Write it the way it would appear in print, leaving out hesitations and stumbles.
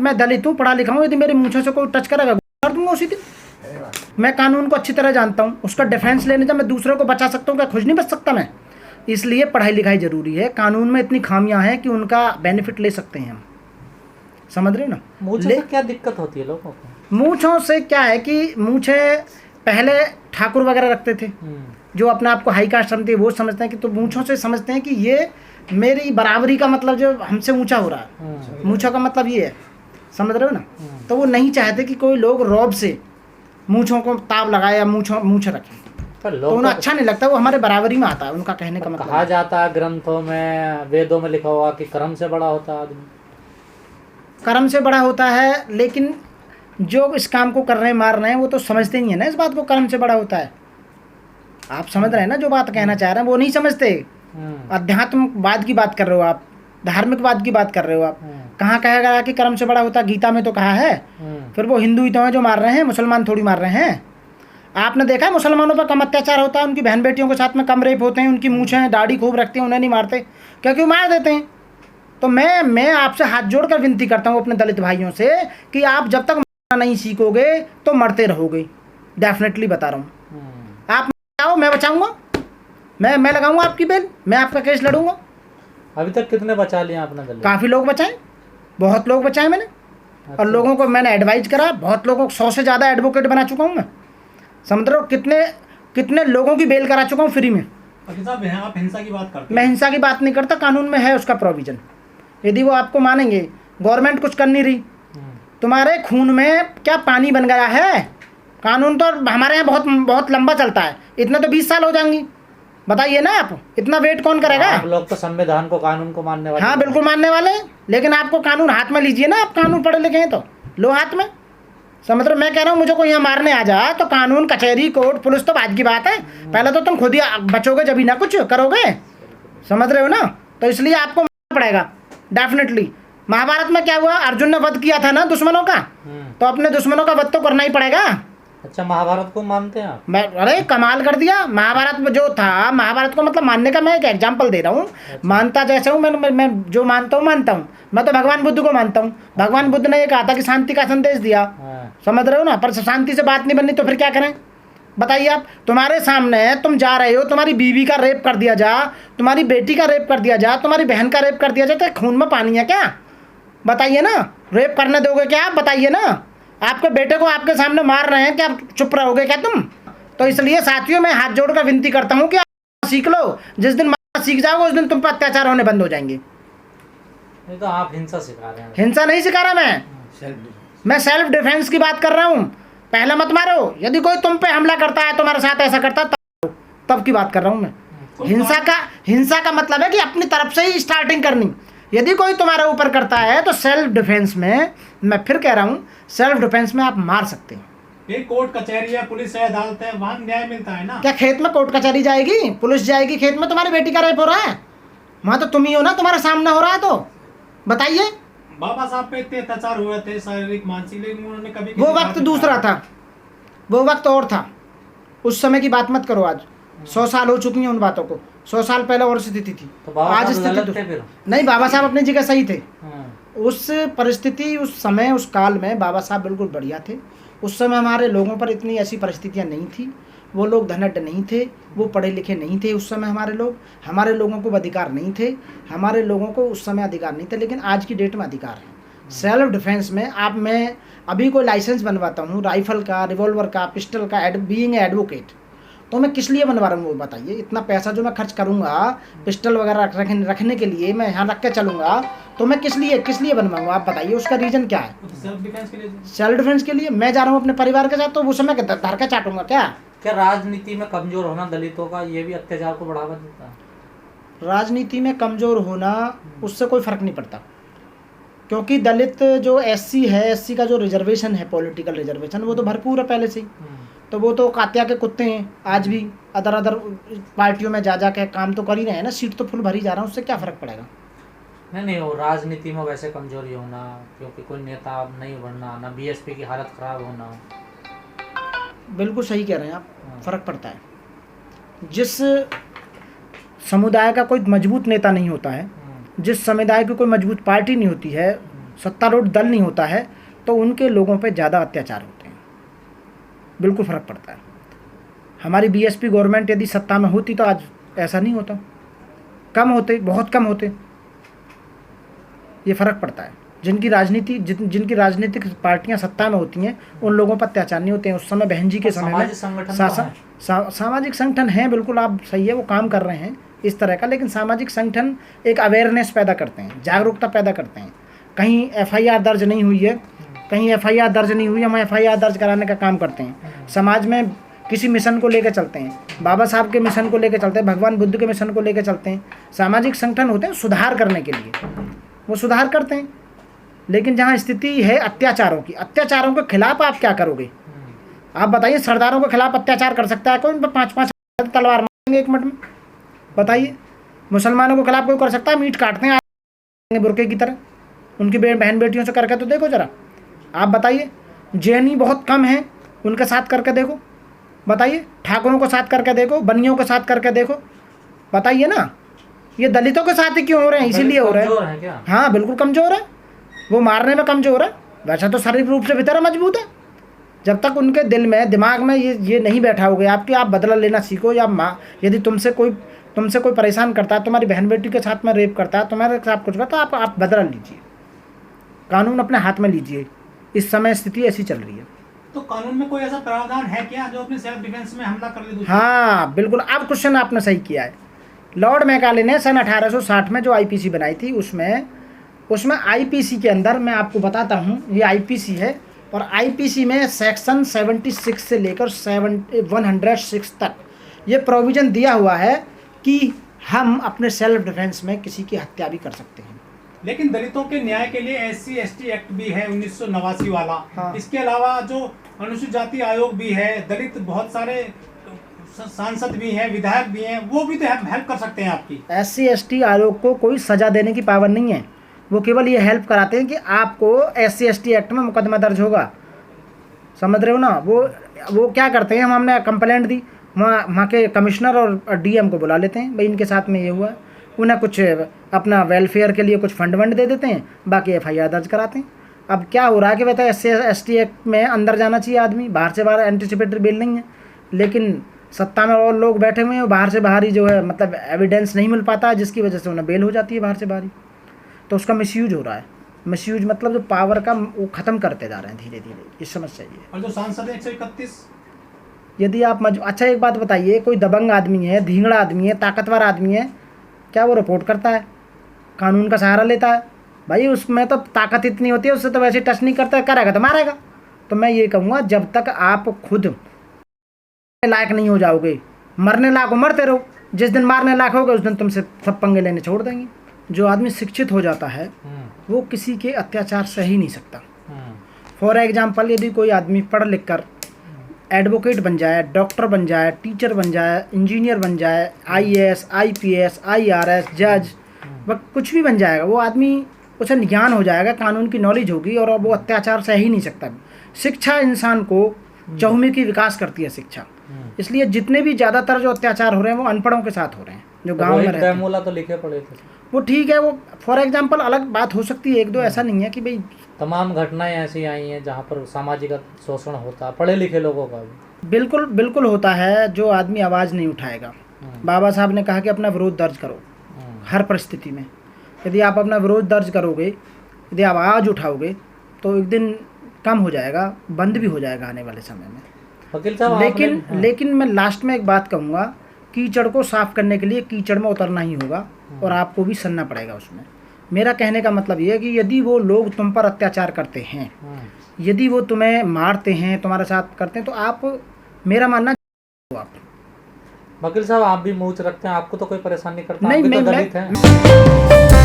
मैं दलित हूँ, पढ़ा लिखा हूँ, यदि मेरी मूंछों से कोई टच करेगा कर दूंगा उसी दिन। मैं कानून को अच्छी तरह जानता हूँ, उसका डिफेंस लेने जब मैं दूसरों को बचा सकता हूँ, क्या खुद नहीं बच सकता मैं? इसलिए पढ़ाई लिखाई जरूरी है। कानून में इतनी खामियां हैं कि उनका बेनिफिट ले सकते हैं हम, समझ रहे हो ना। मूंछों से क्या दिक्कत होती है लोगों को? मूंछों से क्या है कि मूंछे पहले ठाकुर वगैरह रखते थे, जो अपने आप को हाई कास्ट समझते हैं, वो समझते हैं कि, तो मूंछों से समझते हैं कि ये मेरी बराबरी का मतलब जो हमसे ऊंचा हो रहा है, मूंछों का मतलब ये है, समझ रहे हो ना। तो वो नहीं चाहते कि कोई लोग रौब से मूंछों को ताव लगाए या मूंछ रखें, तो उन्हें अच्छा नहीं लगता। वो हमारे बराबरी में आता है, उनका कहने का मतलब। कहा जाता है ग्रंथों में, वेदों में लिखा हुआ कि कर्म से बड़ा होता है आदमी। कर्म से बड़ा होता है, लेकिन जो इस काम को कर रहे हैं, मार रहे हैं, वो तो समझते नहीं है ना इस बात को, कर्म से बड़ा होता है। आप समझ रहे हैं ना जो बात कहना चाह रहे हैं, वो नहीं समझते। अध्यात्मवाद की बात कर रहे हो आप, धार्मिकवाद की बात कर रहे हो आप। कहाँ कहा गया कि कर्म से बड़ा होता है? गीता में तो कहा है। फिर वो हिंदू ही तो हैं जो मार रहे हैं, मुसलमान थोड़ी मार रहे हैं। आपने देखा है मुसलमानों पर कम अत्याचार होता है, उनकी बहन बेटियों के साथ में कम रेप होते हैं, उनकी मूंछें दाढ़ी खूब रखते हैं, उन्हें नहीं मारते क्योंकि वो मार देते हैं। तो मैं आपसे हाथ जोड़कर विनती करता हूँ अपने दलित भाइयों से कि आप जब तक मारना नहीं सीखोगे तो मरते रहोगे। डेफिनेटली बता रहा हूँ। आप आओ, मैं बचाऊंगा, मैं लगाऊंगा आपकी बेल, मैं आपका केस लड़ूंगा। अभी तक कितने बचा लिए आपने दलित? काफ़ी लोग बचाए, बहुत लोग बचाए मैंने। और लोगों को मैंने एडवाइज करा, बहुत लोगों को 100 से ज़्यादा एडवोकेट बना चुका हूँ मैं। समझ रहे हो कितने लोगों की बेल करा चुका हूँ फ्री में। साहब आप हिंसा की बात करते हैं? मैं हिंसा की बात नहीं करता, कानून में है उसका प्रोविज़न। यदि वो आपको मानेंगे, गवर्नमेंट कुछ कर नहीं रही, तुम्हारे खून में क्या पानी बन गया है? कानून तो हमारे यहाँ बहुत बहुत लंबा चलता है, इतना तो 20 साल हो जाएंगी। बताइए ना आप, इतना वेट कौन करेगा? आप लोग तो संविधान को, कानून को मानने वाले। हाँ बिल्कुल मानने वाले, लेकिन आपको कानून हाथ में लीजिए ना, आप कानून पढ़े लिखे हैं तो लो हाथ में। समझ रहे हो? मैं कह रहा हूँ मुझे कोई यहाँ मारने आ जा तो कानून, कचहरी, कोर्ट, पुलिस तो बाद की बात है, पहले तो तुम खुद ही बचोगे जब ही ना कुछ करोगे। समझ रहे हो ना। तो इसलिए आपको मारना पड़ेगा डेफिनेटली। महाभारत में क्या हुआ? अर्जुन ने वध किया था ना दुश्मनों का, तो अपने दुश्मनों का वध तो करना ही पड़ेगा। अच्छा, महाभारत को मानते हैं आप? मैं अरे कमाल कर दिया। महाभारत में जो था, महाभारत को मतलब मानने का मैं एक एग्जांपल दे रहा हूँ। मानता जैसे हूँ मैं जो मानता हूँ। मैं तो भगवान बुद्ध को मानता हूँ। भगवान बुद्ध ने ये कहा था कि शांति का संदेश दिया। समझ रहे हो ना। पर शांति से बात नहीं बननी तो फिर क्या करें बताइए आप। तुम्हारे सामने तुम जा रहे हो, तुम्हारी बीवी का रेप कर दिया जा, तुम्हारी बेटी का रेप कर दिया जा, तुम्हारी बहन का रेप कर दिया जाए, तो खून में पानी है क्या? बताइए ना। रेप करने दोगे क्या आप? बताइए ना। आपके बेटे को आपके सामने मार रहे हैं, क्या आप चुप रहोगे क्या तुम? तो इसलिए साथियों मैं हाथ जोड़कर विनती करता हूँ कि आप सीख लो। जिस दिन मारना सीख जाओगे उस दिन तुम पर अत्याचार होने बंद हो जाएंगे। नहीं तो आप हिंसा सिखा रहे हैं। हिंसा नहीं सिखा रहा मैं सेल्फ डिफेंस की बात कर रहा हूँ। पहले मत मारो। यदि कोई तुम पे हमला करता है, तुम्हारे साथ ऐसा करता है, तब की बात कर रहा हूँ मैं। हिंसा का मतलब है कि अपनी तरफ से ही स्टार्टिंग करनी। यदि कोई तुम्हारे ऊपर करता है तो सेल्फ डिफेंस में, मैं फिर कह रहा हूँ, सेल्फ डिफेंस में आप मार सकते हैं। ये कोर्ट कचहरी है, पुलिस है, अदालत है, वहाँ न्याय मिलता है ना। क्या खेत में कोर्ट कचहरी जाएगी, पुलिस जाएगी खेत में? तुम्हारी बेटी का रेप हो रहा है, वहाँ तो तुम ही हो ना, तुम्हारे सामने हो रहा है। तो बताइए। बाबा साहब पे इतने अत्याचार हुए थे, शारीरिक मानसिक, लेकिन उन्होंने कभी वो वक्त दूसरा था, वो वक्त और था। उस समय की बात मत करो। आज 100 साल हो चुकी हैं उन बातों को। 100 साल पहले और स्थिति थी, तो आज स्थिति नहीं। बाबा साहब अपनी जगह सही थे। उस परिस्थिति, उस समय, उस काल में बाबा साहब बिल्कुल बढ़िया थे। उस समय हमारे लोगों पर इतनी ऐसी परिस्थितियाँ नहीं थी। वो लोग धनाढ्य नहीं थे, वो पढ़े लिखे नहीं थे उस समय। हमारे लोगों को अधिकार नहीं थे, हमारे लोगों को उस समय अधिकार नहीं थे, लेकिन आज की डेट में अधिकार है। सेल्फ डिफेंस में आप, मैं अभी कोई लाइसेंस बनवाता हूँ राइफल का, रिवॉल्वर का, पिस्टल का, बीइंग एडवोकेट, तो मैं किस लिए बनवा रहा हूँ वो बताइए। इतना पैसा जो मैं खर्च करूँगा पिस्टल वगैरह रखने के लिए, मैं यहाँ रख के चलूँगा, तो मैं किस लिए बनवाऊँगा आप बताइए। उसका रीज़न क्या है? सेल्फ डिफेंस के लिए। सेल्फ डिफेंस के लिए मैं जा रहा हूँ अपने परिवार के साथ, तो उस समय धर के चाटूंगा क्या? क्या राजनीति में कमजोर होना दलितों का, ये भी अत्याचार को बढ़ावा देता है? राजनीति में कमजोर होना, उससे कोई फर्क नहीं पड़ता। क्योंकि दलित जो एससी है, एससी का जो रिजर्वेशन है, पॉलिटिकल रिजर्वेशन, वो तो भरपूर है पहले से ही। तो वो तो कात्या के कुत्ते हैं। आज भी अदर पार्टियों में जा के काम तो कर ही रहे हैं ना, सीट तो फुल भरी जा रहा है, उससे क्या फ़र्क पड़ेगा? नहीं, वो राजनीति में वैसे कमजोरी होना, क्योंकि कोई नेता नहीं बनना, ना बीएसपी की हालत ख़राब होना। बिल्कुल सही कह रहे हैं आप, फ़र्क पड़ता है। जिस समुदाय का कोई मजबूत नेता नहीं होता है, जिस समुदाय की कोई मजबूत पार्टी नहीं होती है, सत्तारूढ़ दल नहीं होता है तो उनके लोगों पे ज़्यादा अत्याचार होते हैं, बिल्कुल फ़र्क पड़ता है। हमारी बीएसपी गवर्नमेंट यदि सत्ता में होती तो आज ऐसा नहीं होता, कम होते, बहुत कम होते। ये फ़र्क पड़ता है। जिनकी राजनीतिक पार्टियां सत्ता में होती हैं उन लोगों पर अत्याचार नहीं होते हैं। उस समय बहन जी के समय में सामाजिक संगठन हैं, बिल्कुल आप सही है, वो काम कर रहे हैं इस तरह का, लेकिन सामाजिक संगठन एक अवेयरनेस पैदा करते हैं, जागरूकता पैदा करते हैं। कहीं एफआईआर दर्ज नहीं हुई है, हम एफआईआर दर्ज कराने का काम करते हैं। समाज में किसी मिशन को लेकर चलते हैं, बाबा साहब के मिशन को लेकर चलते हैं, भगवान बुद्ध के मिशन को लेकर चलते हैं। सामाजिक संगठन होते हैं सुधार करने के लिए, वो सुधार करते हैं। लेकिन जहाँ स्थिति है अत्याचारों के खिलाफ आप क्या करोगे? आप बताइए, सरदारों के खिलाफ अत्याचार कर सकता है कोई? उन पर 5-5 तलवार मारेंगे 1 मिनट में, बताइए। मुसलमानों के खिलाफ कोई कर सकता है? मीट काटते हैं बुरके की तरह, उनकी बहन बेटियों से करके तो देखो जरा, आप बताइए। जैनी बहुत कम हैं, उनके साथ करके देखो, बताइए। ठाकुरों के साथ करके देखो, बनियों के साथ करके देखो, बताइए ना। ये दलितों के साथ ही क्यों हो रहे हैं? इसीलिए हो रहे हैं। हाँ, बिल्कुल कमज़ोर है, वो मारने में कमज़ोर है। वैसा तो शारीरिक रूप से भीतर मजबूत है। जब तक उनके दिल में, दिमाग में ये नहीं बैठा होगा आपकी, आप बदला लेना सीखो। या यदि तुमसे कोई परेशान करता है, तुम्हारी बहन बेटी के साथ में रेप करता है, तुम्हारे साथ कुछ करता है, आप बदला लीजिए, कानून अपने हाथ में लीजिए। इस समय स्थिति ऐसी चल रही है। तो कानून में कोई ऐसा प्रावधान है क्या जो अपने सेल्फ डिफेंस में हमला कर ले? हाँ बिल्कुल, आप क्वेश्चन आपने सही किया है। लॉर्ड मैकाले ने सन 1860 में जो आईपीसी बनाई थी, उसमें आईपीसी के अंदर मैं आपको बताता हूँ, ये आईपीसी है, और आईपीसी में सेक्शन 76 से लेकर 106 तक ये प्रोविज़न दिया हुआ है कि हम अपने सेल्फ डिफेंस में किसी की हत्या भी कर सकते हैं। लेकिन दलितों के न्याय के लिए SC/ST एक्ट भी है 1989 वाला। हाँ। इसके अलावा जो अनुसूचित जाति आयोग भी है, दलित बहुत सारे सांसद भी हैं, विधायक भी हैं, वो भी तो हेल्प कर सकते हैं आपकी। SC/ST आयोग को कोई सज़ा देने की पावर नहीं है, वो केवल ये हेल्प कराते हैं कि आपको SC/ST एक्ट में मुकदमा दर्ज होगा, समझ रहे हो ना। वो क्या करते हैं, हमने कंप्लेंट दी, वहाँ के कमिश्नर और DM को बुला लेते हैं, भाई इनके साथ में ये हुआ, उन्हें कुछ अपना वेलफेयर के लिए कुछ फंड दे देते हैं, बाकी FIR दर्ज कराते हैं। अब क्या हो रहा है कि वह तो SC/ST एक्ट में अंदर जाना चाहिए आदमी, बाहर से बाहर एंटिसिपेटरी बेल नहीं है, लेकिन सत्ता में और लोग बैठे हुए हैं, बाहर से बाहर ही जो है, मतलब एविडेंस नहीं मिल पाता है, जिसकी वजह से उन्हें बेल हो जाती है बाहर से बाहर ही। तो उसका मिसयूज हो रहा है। मिसयूज मतलब जो पावर का वो ख़त्म करते जा रहे हैं धीरे धीरे, ये समस्या ये है। और जो सांसद है 131, यदि आप अच्छा एक बात बताइए, कोई दबंग आदमी है, धींगड़ा आदमी है, ताकतवर आदमी है, क्या वो रिपोर्ट करता है, कानून का सहारा लेता है? भाई उसमें तो ताकत इतनी होती है, उससे तो वैसे टच नहीं करता, करेगा तो मारेगा। तो मैं ये कहूँगा, जब तक आप खुद लायक नहीं हो जाओगे, मरने लायक हो मरते रहो, जिस दिन मारने लायक होगे उस दिन तुमसे सब पंगे लेने छोड़ देंगे। जो आदमी शिक्षित हो जाता है वो किसी के अत्याचार सह ही नहीं सकता। फॉर एग्जाम्पल, यदि कोई आदमी पढ़ लिख कर एडवोकेट बन जाए, डॉक्टर बन जाए, टीचर बन जाए, इंजीनियर बन जाए, IAS, IPS, IRS, जज, वह कुछ भी बन जाएगा, वो आदमी, उसे ज्ञान हो जाएगा, कानून की नॉलेज होगी, और वो अत्याचार सह ही नहीं सकता। शिक्षा इंसान को चहुमुखी की विकास करती है शिक्षा। इसलिए जितने भी ज़्यादातर जो अत्याचार हो रहे हैं वो अनपढ़ों के साथ हो रहे हैं, जो गांव में रहते हैं। तो लिखे पड़े थे वो ठीक है, वो फॉर एग्जांपल अलग बात हो सकती है, 1-2, ऐसा नहीं है कि भाई तमाम घटनाएं ऐसी आई हैं जहाँ पर सामाजिक शोषण होता है पढ़े लिखे लोगों का भी। बिल्कुल होता है। जो आदमी आवाज़ नहीं उठाएगा, बाबा साहब ने कहा कि अपना विरोध दर्ज करो हर परिस्थिति में। यदि आप अपना विरोध दर्ज करोगे, यदि आप आवाज़ उठाओगे, तो एक दिन कम हो जाएगा, बंद भी हो जाएगा आने वाले समय में। वकील साहब, लेकिन मैं लास्ट में एक बात कहूँगा, कीचड़ को साफ करने के लिए कीचड़ में उतरना ही होगा, और आपको भी सनना पड़ेगा उसमें। मेरा कहने का मतलब ये है कि यदि वो लोग तुम पर अत्याचार करते हैं, यदि वो तुम्हें मारते हैं, तुम्हारे साथ करते हैं, तो आप, मेरा मानना, आप वकील साहब आप भी मूछ रखते हैं, आपको तो कोई परेशानी करता नहीं, आप भी तो दलित हैं।